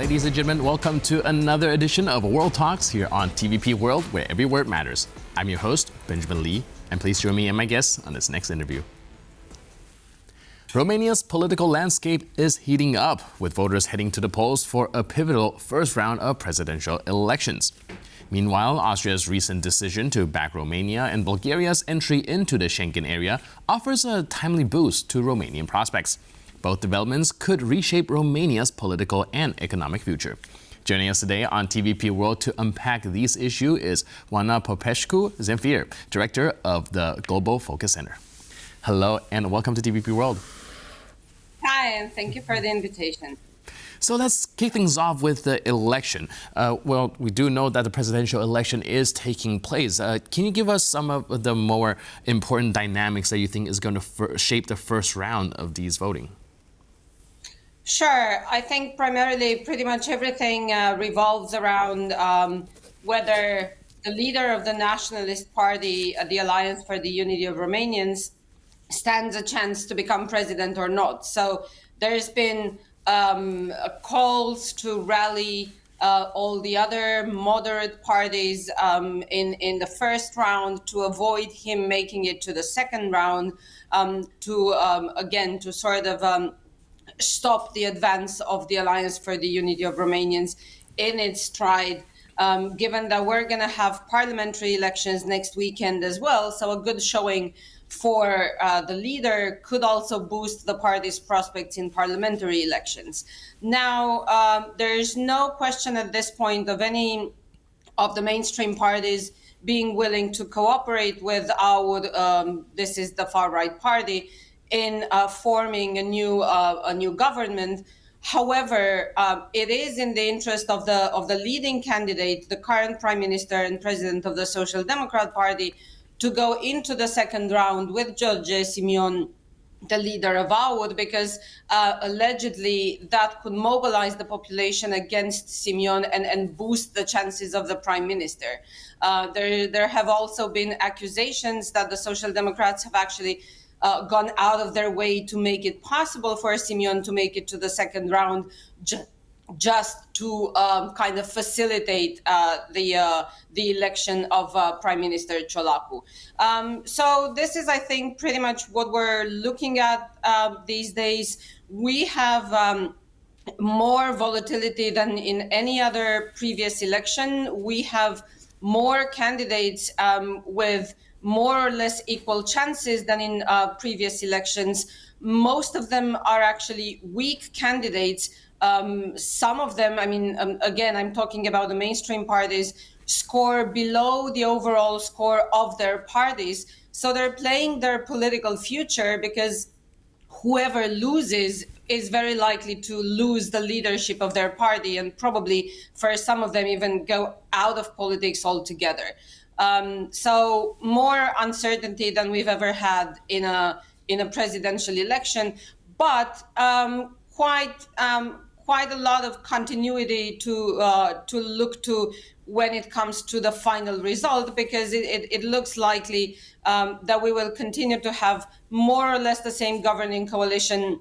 Ladies and gentlemen, welcome to another edition of World Talks here on TVP World, where every word matters. I'm your host, Benjamin Lee, and please join me and my guests on this next interview. Romania's political landscape is heating up, with voters heading to the polls for a pivotal first round of presidential elections. Meanwhile, Austria's recent decision to back Romania and Bulgaria's entry into the Schengen area offers a timely boost to Romanian prospects. Both developments could reshape Romania's political and economic future. Joining us today on TVP World to unpack these issues is Oana Popescu-Zamfir, Director of the GlobalFocus Center. Hello and welcome to TVP World. Hi, and thank you for the invitation. So let's kick things off with the election. Well, we do know that the presidential election is taking place. Can you give us some of the more important dynamics that you think is going to shape the first round of these voting? Sure. I think primarily pretty much everything revolves around whether the leader of the Nationalist Party, the Alliance for the Unity of Romanians, stands a chance to become president or not. So there's been calls to rally all the other moderate parties in the first round to avoid him making it to the second round, to sort of stop the advance of the Alliance for the Unity of Romanians in its stride, given that we're going to have parliamentary elections next weekend as well. So a good showing for the leader could also boost the party's prospects in parliamentary elections. Now, there's no question at this point of any of the mainstream parties being willing to cooperate with this is the far-right party, in forming a new government. However, it is in the interest of the leading candidate, the current prime minister and president of the Social Democrat Party, to go into the second round with George Simion, the leader of AUD, because allegedly that could mobilize the population against Simion and boost the chances of the prime minister. There have also been accusations that the Social Democrats have actually gone out of their way to make it possible for Simion to make it to the second round, just to kind of facilitate the election of Prime Minister Ciolacu. So this is, I think, pretty much what we're looking at these days. We have more volatility than in any other previous election. We have more candidates with more or less equal chances than in previous elections. Most of them are actually weak candidates. Some of them, again, I'm talking about the mainstream parties, score below the overall score of their parties. So they're playing their political future, because whoever loses is very likely to lose the leadership of their party, and probably for some of them even go out of politics altogether. So more uncertainty than we've ever had in a presidential election, but quite a lot of continuity to look to when it comes to the final result, because it looks likely that we will continue to have more or less the same governing coalition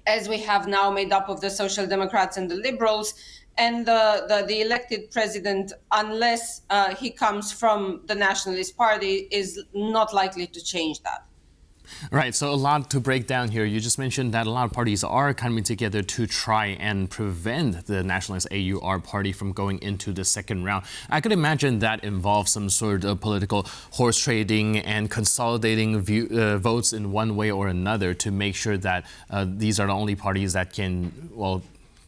as we have now, made up of the Social Democrats and the Liberals, and the elected president, unless he comes from the Nationalist Party, is not likely to change that. Right, so a lot to break down here. You just mentioned that a lot of parties are coming together to try and prevent the Nationalist AUR party from going into the second round. I could imagine that involves some sort of political horse trading and consolidating votes in one way or another to make sure that these are the only parties that can,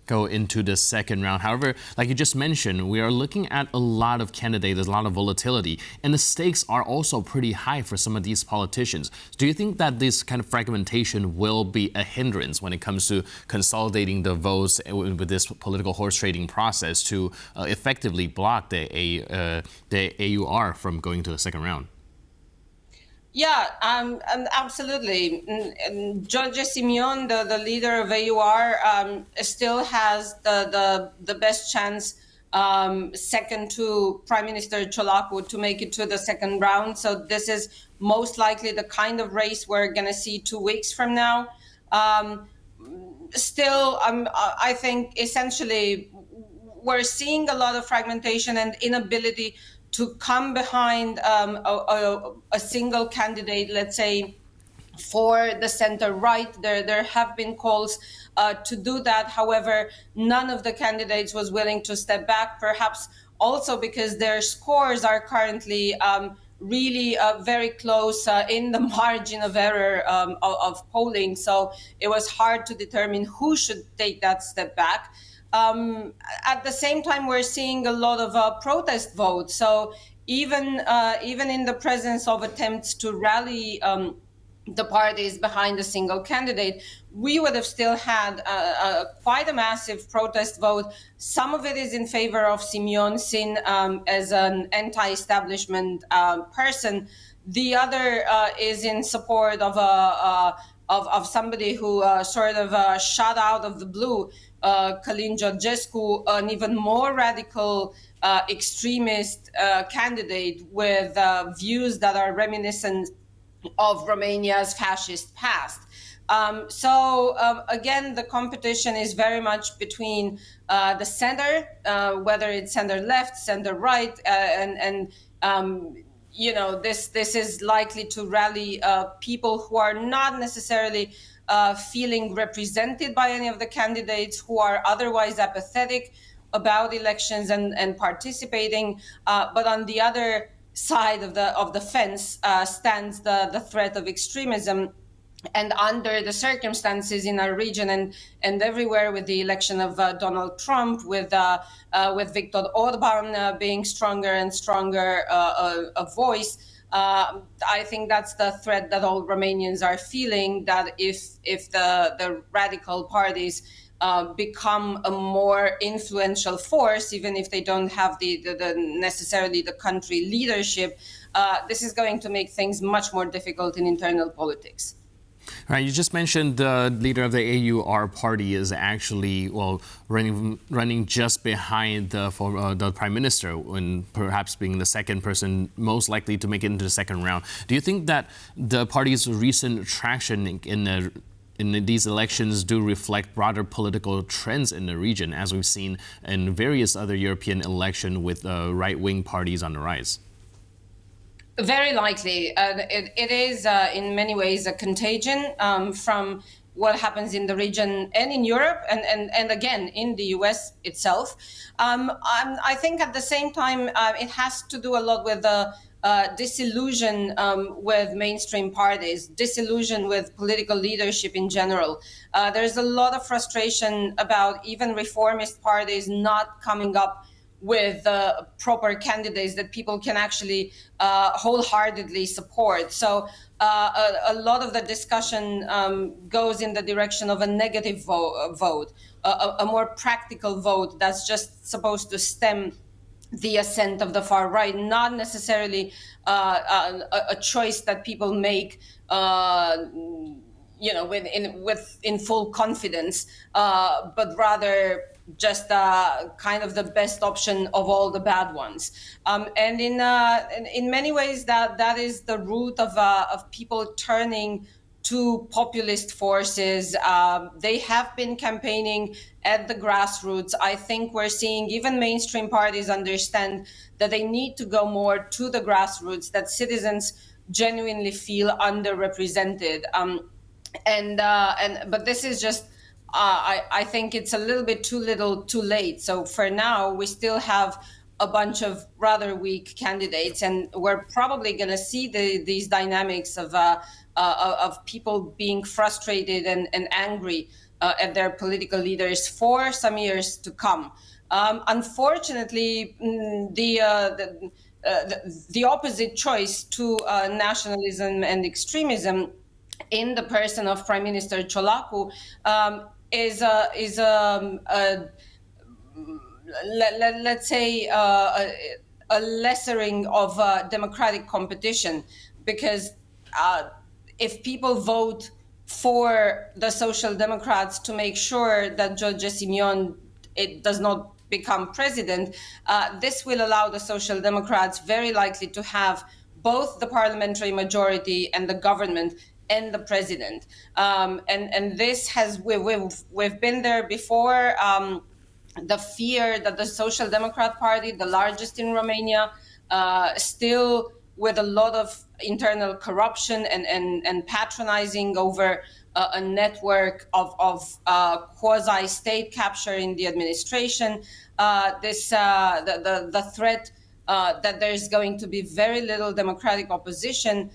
go into the second round. However, like you just mentioned, we are looking at a lot of candidates, a lot of volatility, and the stakes are also pretty high for some of these politicians. Do you think that this kind of fragmentation will be a hindrance when it comes to consolidating the votes with this political horse trading process to effectively block the AUR from going to the second round? Yeah, absolutely. George Simion, the leader of AUR, still has the best chance, second to Prime Minister Ciolacu, to make it to the second round. So this is most likely the kind of race we're going to see 2 weeks from now. Still, I think essentially we're seeing a lot of fragmentation and inability to come behind a single candidate, let's say, for the center right. There have been calls to do that. However, none of the candidates was willing to step back, perhaps also because their scores are currently really very close in the margin of error of polling. So it was hard to determine who should take that step back. At the same time, we're seeing a lot of protest votes. So even in the presence of attempts to rally the parties behind a single candidate, we would have still had quite a massive protest vote. Some of it is in favor of Simeon Sin as an anti-establishment person. The other is in support of of somebody who sort of shot out of the blue, Călin Georgescu, an even more radical extremist candidate with views that are reminiscent of Romania's fascist past. Again, the competition is very much between the center, whether it's center left, center right, and this is likely to rally people who are not necessarily feeling represented by any of the candidates, who are otherwise apathetic about elections and participating. But on the other side of the fence stands the threat of extremism. And under the circumstances in our region and everywhere, with the election of Donald Trump, with Viktor Orban being stronger and stronger a voice, I think that's the threat that all Romanians are feeling. That if the radical parties become a more influential force, even if they don't have the necessarily the country leadership, this is going to make things much more difficult in internal politics. All right, you just mentioned the leader of the AUR party is actually, running just behind the prime minister, and perhaps being the second person most likely to make it into the second round. Do you think that the party's recent traction in these elections do reflect broader political trends in the region, as we've seen in various other European elections with right-wing parties on the rise? Very likely. It is in many ways a contagion from what happens in the region and in Europe and again in the US itself. I think at the same time it has to do a lot with the disillusion with mainstream parties, disillusion with political leadership in general. There's a lot of frustration about even reformist parties not coming up with proper candidates that people can actually wholeheartedly support. So a lot of the discussion goes in the direction of a negative vote, a more practical vote that's just supposed to stem the ascent of the far right, not necessarily a choice that people make in full confidence, but rather just kind of the best option of all the bad ones. And in many ways, that is the root of people turning to populist forces. They have been campaigning at the grassroots. I think we're seeing even mainstream parties understand that they need to go more to the grassroots, that citizens genuinely feel underrepresented. But this is just, I think it's a little bit too little, too late. So for now, we still have a bunch of rather weak candidates, and we're probably going to see these dynamics of people being frustrated and angry at their political leaders for some years to come. Unfortunately, the opposite choice to nationalism and extremism in the person of Prime Minister Ciolacu let's say a lessering of democratic competition, because if people vote for the Social Democrats to make sure that George Simeon does not become president, this will allow the Social Democrats very likely to have both the parliamentary majority and the government and the president. And this has, we've been there before. the fear that the Social Democrat Party, the largest in Romania, still with a lot of internal corruption and patronizing over a network of quasi-state capture in the administration, the threat that there's going to be very little democratic opposition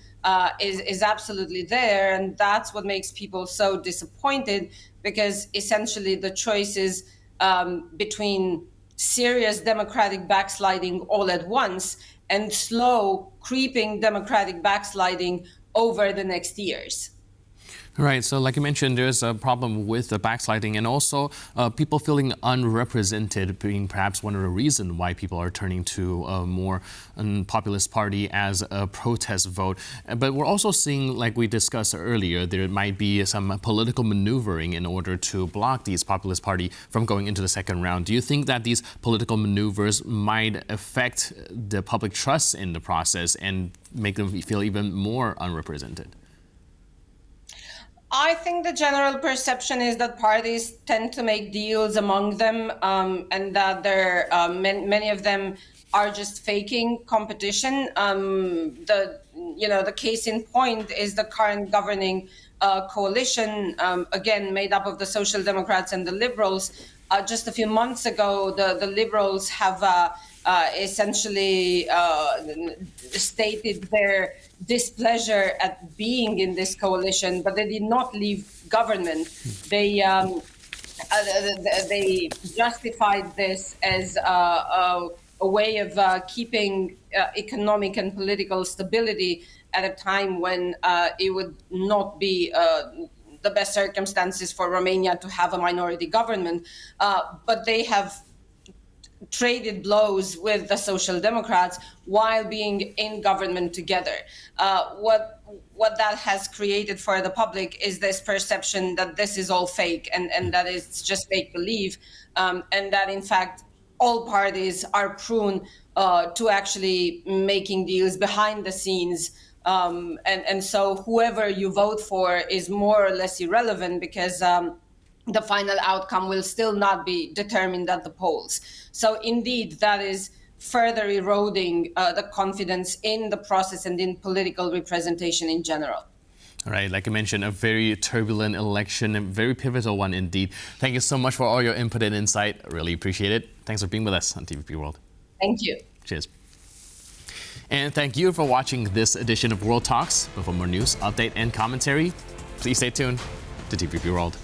is absolutely there. And that's what makes people so disappointed, because essentially the choice is between serious democratic backsliding all at once and slow, creeping democratic backsliding over the next years. Right. So like you mentioned, there's a problem with the backsliding, and also people feeling unrepresented being perhaps one of the reasons why people are turning to a more populist party as a protest vote. But we're also seeing, like we discussed earlier, there might be some political maneuvering in order to block these populist party from going into the second round. Do you think that these political maneuvers might affect the public trust in the process and make them feel even more unrepresented? I think the general perception is that parties tend to make deals among them, and that many of them are just faking competition. The case in point is the current governing coalition, again made up of the Social Democrats and the Liberals. Just a few months ago, the Liberals have essentially stated their displeasure at being in this coalition, but they did not leave government. They justified this as a way of keeping economic and political stability at a time when it would not be the best circumstances for Romania to have a minority government. But they have traded blows with the Social Democrats while being in government together. What that has created for the public is this perception that this is all fake and that it's just make believe, and that in fact all parties are prone to actually making deals behind the scenes. And so whoever you vote for is more or less irrelevant, because the final outcome will still not be determined at the polls. So indeed, that is further eroding the confidence in the process and in political representation in general. All right, like I mentioned, a very turbulent election, a very pivotal one indeed. Thank you so much for all your input and insight. I really appreciate it. Thanks for being with us on TVP World. Thank you. Cheers. And thank you for watching this edition of World Talks. But for more news, update, and commentary, please stay tuned to TVP World.